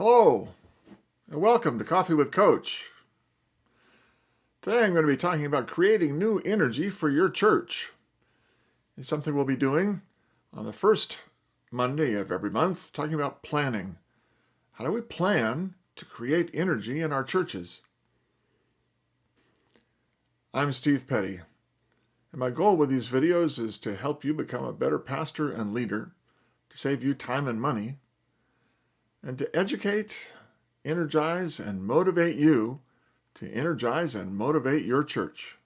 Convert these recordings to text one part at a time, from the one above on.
Hello, and welcome to Coffee with Coach. Today I'm going to be talking about creating new energy for your church. It's something we'll be doing on the first Monday of every month, talking about planning. How do we plan to create energy in our churches? I'm Steve Petty, and my goal with these videos is to help you become a better pastor and leader, to save you time and money, and to educate, energize, and motivate you to energize and motivate your church.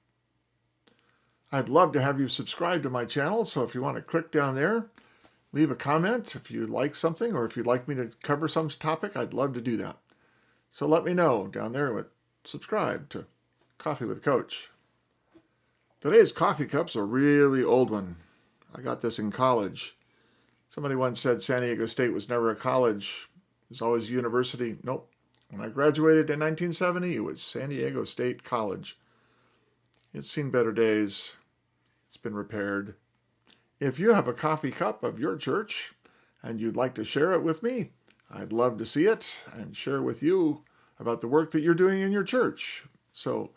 I'd love to have you subscribe to my channel, so if you want to click down there, leave a comment if you like something or if you'd like me to cover some topic, I'd love to do that. So let me know down there with subscribe to Coffee with Coach. Today's coffee cup's a really old one. I got this in college. Somebody once said San Diego State was never a college, it was always a university. Nope. When I graduated in 1970, it was San Diego State College. It's seen better days. It's been repaired. If you have a coffee cup of your church and you'd like to share it with me, I'd love to see it and share with you about the work that you're doing in your church. So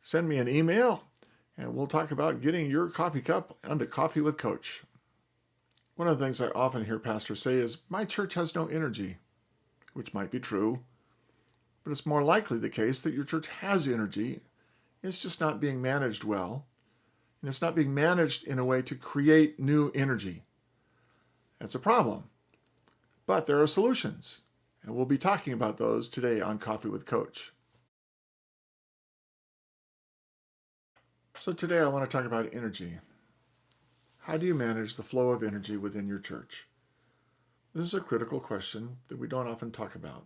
send me an email and we'll talk about getting your coffee cup onto Coffee with Coach. One of the things I often hear pastors say is, my church has no energy, which might be true. But it's more likely the case that your church has energy. It's just not being managed well. And it's not being managed in a way to create new energy. That's a problem. But there are solutions. And we'll be talking about those today on Coffee with Coach. So today I want to talk about energy. How do you manage the flow of energy within your church? This is a critical question that we don't often talk about.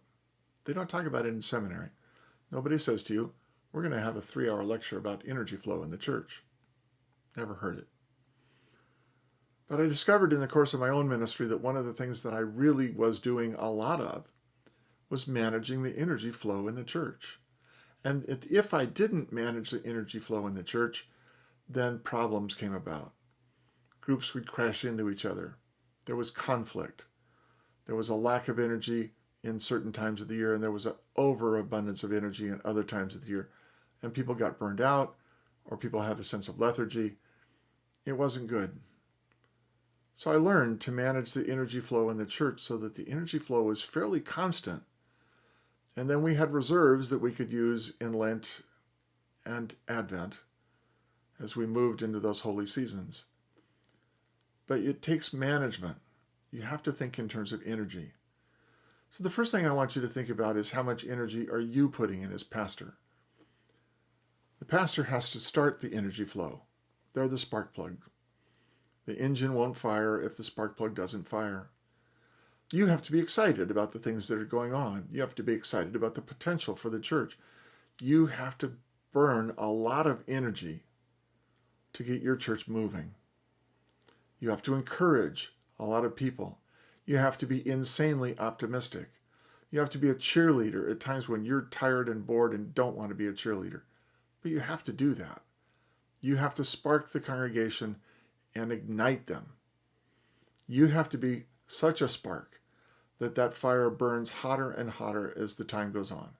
They don't talk about it in seminary. Nobody says to you, we're going to have a 3-hour lecture about energy flow in the church. Never heard it. But I discovered in the course of my own ministry that one of the things that I really was doing a lot of was managing the energy flow in the church. And if I didn't manage the energy flow in the church, then problems came about. Groups would crash into each other. There was conflict. There was a lack of energy in certain times of the year, and there was an overabundance of energy in other times of the year. And people got burned out, or people had a sense of lethargy. It wasn't good. So I learned to manage the energy flow in the church so that the energy flow was fairly constant. And then we had reserves that we could use in Lent and Advent as we moved into those holy seasons. But it takes management. You have to think in terms of energy. So the first thing I want you to think about is, how much energy are you putting in as pastor? The pastor has to start the energy flow. They're the spark plug. The engine won't fire if the spark plug doesn't fire. You have to be excited about the things that are going on. You have to be excited about the potential for the church. You have to burn a lot of energy to get your church moving. You have to encourage a lot of people. You have to be insanely optimistic. You have to be a cheerleader at times when you're tired and bored and don't want to be a cheerleader. But you have to do that. You have to spark the congregation and ignite them. You have to be such a spark that that fire burns hotter and hotter as the time goes on.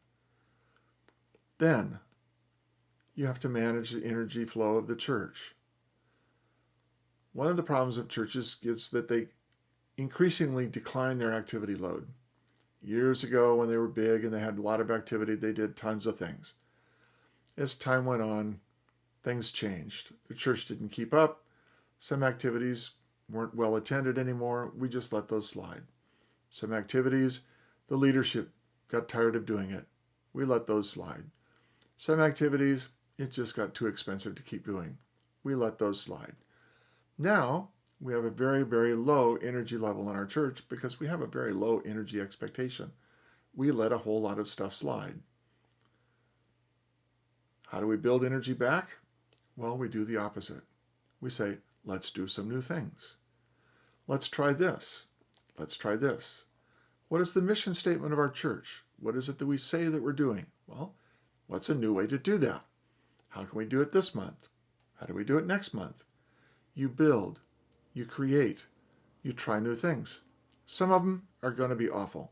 Then you have to manage the energy flow of the church. One of the problems of churches is that they increasingly decline their activity load. Years ago, when they were big and they had a lot of activity, they did tons of things. As time went on, things changed. The church didn't keep up. Some activities weren't well attended anymore. We just let those slide. Some activities, the leadership got tired of doing it. We let those slide. Some activities, it just got too expensive to keep doing. We let those slide. Now, we have a very, very low energy level in our church because we have a very low energy expectation. We let a whole lot of stuff slide. How do we build energy back? Well, we do the opposite. We say, let's do some new things. Let's try this. Let's try this. What is the mission statement of our church? What is it that we say that we're doing? Well, what's a new way to do that? How can we do it this month? How do we do it next month? You build. You create. You try new things. Some of them are going to be awful.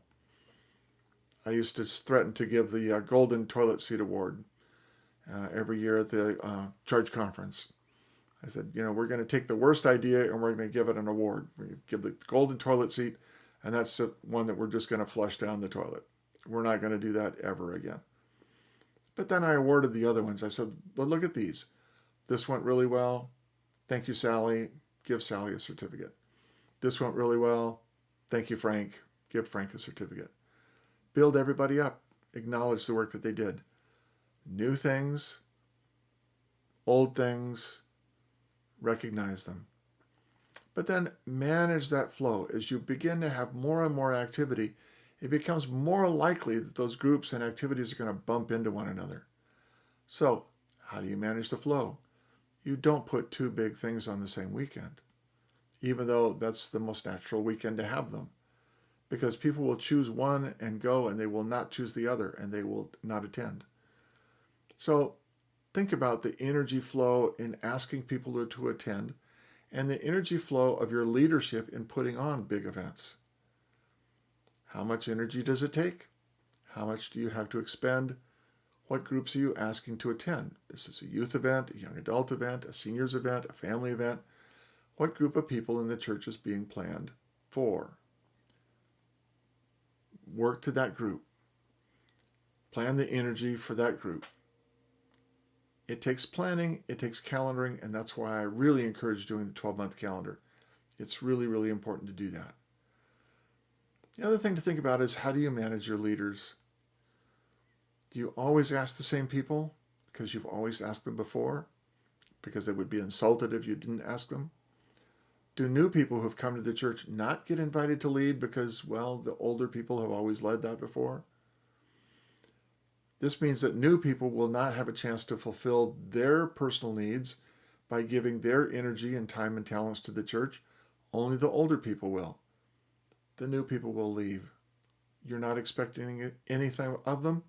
I used to threaten to give the Golden Toilet Seat Award every year at the church conference. I said, we're going to take the worst idea and we're going to give it an award. We give the golden toilet seat, and that's the one that we're just going to flush down the toilet. We're not going to do that ever again. But then I awarded the other ones. I said, well, look at these. This went really well. Thank you, Sally. Give Sally a certificate. This went really well. Thank you, Frank. Give Frank a certificate. Build everybody up. Acknowledge the work that they did. New things, old things, recognize them. But then manage that flow. As you begin to have more and more activity, it becomes more likely that those groups and activities are going to bump into one another. So, how do you manage the flow? You don't put two big things on the same weekend, even though that's the most natural weekend to have them. Because people will choose one and go, and they will not choose the other, and they will not attend. So, think about the energy flow in asking people to attend and the energy flow of your leadership in putting on big events. How much energy does it take? How much do you have to expend? What groups are you asking to attend? This is a youth event, a young adult event, a seniors event, a family event. What group of people in the church is being planned for? Work to that group. Plan the energy for that group. It takes planning, it takes calendaring, and that's why I really encourage doing the 12-month calendar. It's really, really important to do that. The other thing to think about is, how do you manage your leaders? Do you always ask the same people because you've always asked them before? Because they would be insulted if you didn't ask them? Do new people who've come to the church not get invited to lead because, well, the older people have always led that before? This means that new people will not have a chance to fulfill their personal needs by giving their energy and time and talents to the church. Only the older people will. The new people will leave. You're not expecting anything of them?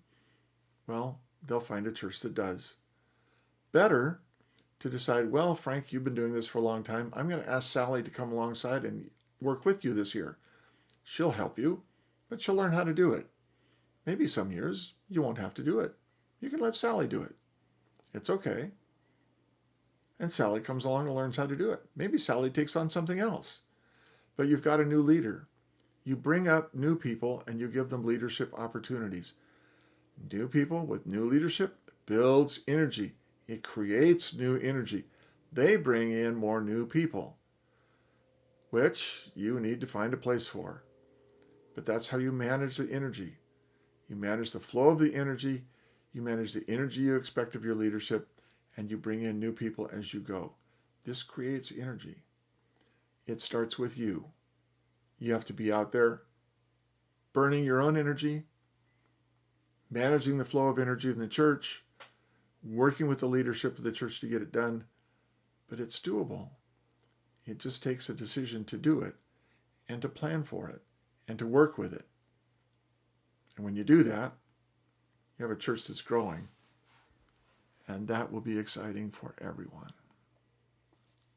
Well, they'll find a church that does. Better to decide, well, Frank, you've been doing this for a long time. I'm going to ask Sally to come alongside and work with you this year. She'll help you, but she'll learn how to do it. Maybe some years you won't have to do it. You can let Sally do it. It's okay. And Sally comes along and learns how to do it. Maybe Sally takes on something else. But you've got a new leader. You bring up new people and you give them leadership opportunities. New people with new leadership builds energy. It creates new energy. They bring in more new people, which you need to find a place for. But that's how you manage the energy. You manage the flow of the energy, you manage the energy you expect of your leadership, and you bring in new people as you go. This creates energy. It starts with you. You have to be out there burning your own energy, managing the flow of energy in the church, working with the leadership of the church to get it done. But it's doable. It just takes a decision to do it and to plan for it and to work with it. And when you do that, you have a church that's growing. And that will be exciting for everyone.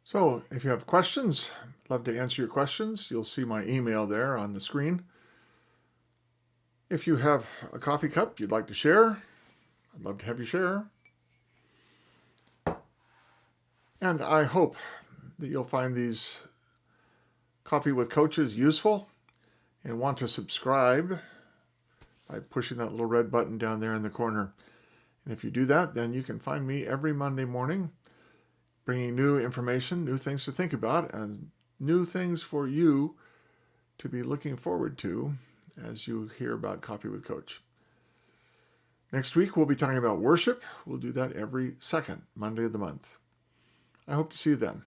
So if you have questions, I'd love to answer your questions. You'll see my email there on the screen. If you have a coffee cup you'd like to share, I'd love to have you share. And I hope that you'll find these Coffee with Coaches useful and want to subscribe by pushing that little red button down there in the corner. And if you do that, then you can find me every Monday morning bringing new information, new things to think about, and new things for you to be looking forward to as you hear about Coffee with Coach. Next week, we'll be talking about worship. We'll do that every second Monday of the month. I hope to see you then.